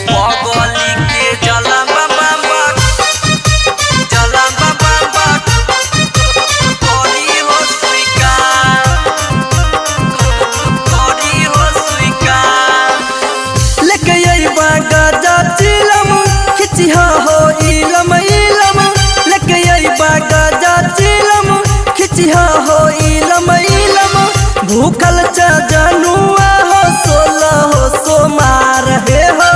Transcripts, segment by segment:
पगली के जला बाबा जला बाबा करी हो स्वीकार करी हो स्वीकार लेके अइबा गजा चिलम खिचिहा हो इलम इलम लेके अइबा गजा चिलम खिचिहा हो इलम इलम भूखल च जनुआ हो 16 सोमार हे हो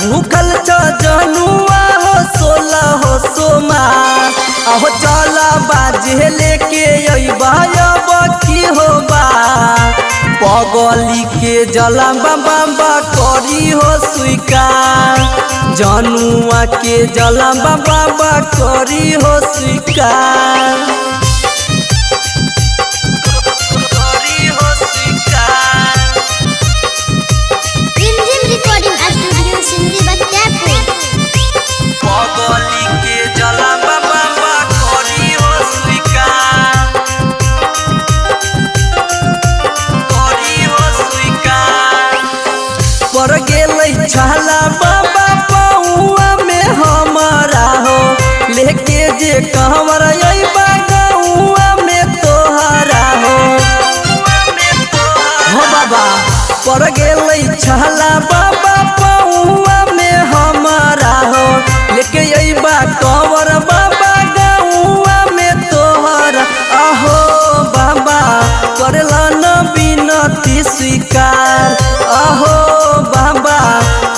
भूखल च जनुआ हो 16 सोमार आहो चला बाजे लेके अइबा अब की होबा पगली के जला बाबा करी हो स्वीकार जनुआ के जला बाबा करी हो स्वीकार करी हो स्वीकार रिमझिम रिकॉर्डिंग स्टूडियो सिंधी बख्तियारपुर। पगली के जला बाबा करी हो स्वीकार करी हो स्वीकार पर गेलै छाला बाबा पौआ में हमारा हो लेके जे कहवर अइबा गौआ में तोहरा हो बाबा पर गेलै छाला बाबा पौआ में हमारा हो लेके अइबा कंवर बाबा गौआ में तोहरा आहो बाबा करला न बिनती स्वीकार आहो बाबा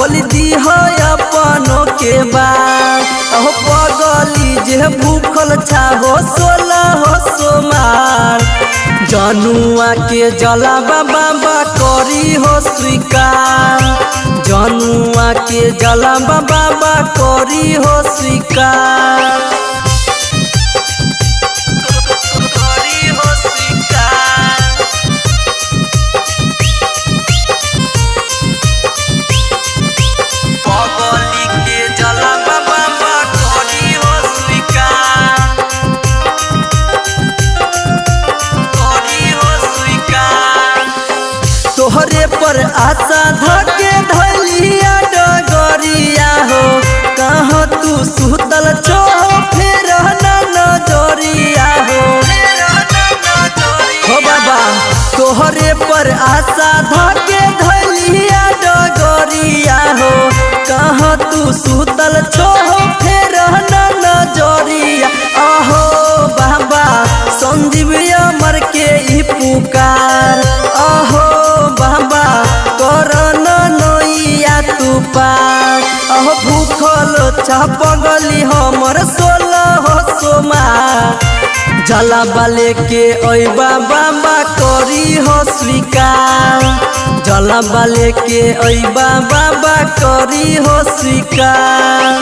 खोल दी हो अपनों के बार आहो पगली जे भूखल छाहो 16 सोमार जनुआ के जला बाबा करी हो स्वीकार जनुआ के जला बाबा करी हो स्वीकार करी हो स्वीकार पगली के जला बाबा करी हो स्वीकार करी हो स्वीकार तोहरे पर आशा धके धलिया डगरिया हो कहाँ तू सुतल छो फिर नजरिया हो बाबा तोहरे पर आशा धके धलिया डगरिया हो कहाँ तू सुतल छो फिर नजरिया आहो बाबा संजीव अमर के ई पुकार आहो बाबा करन नैया तू पार आहो भूखल पगली हमर 16 सोमार जला बाले के अइबा बाबा करी हो स्वीकार जला बाले के अइबा बाबा करी हो स्वीकार।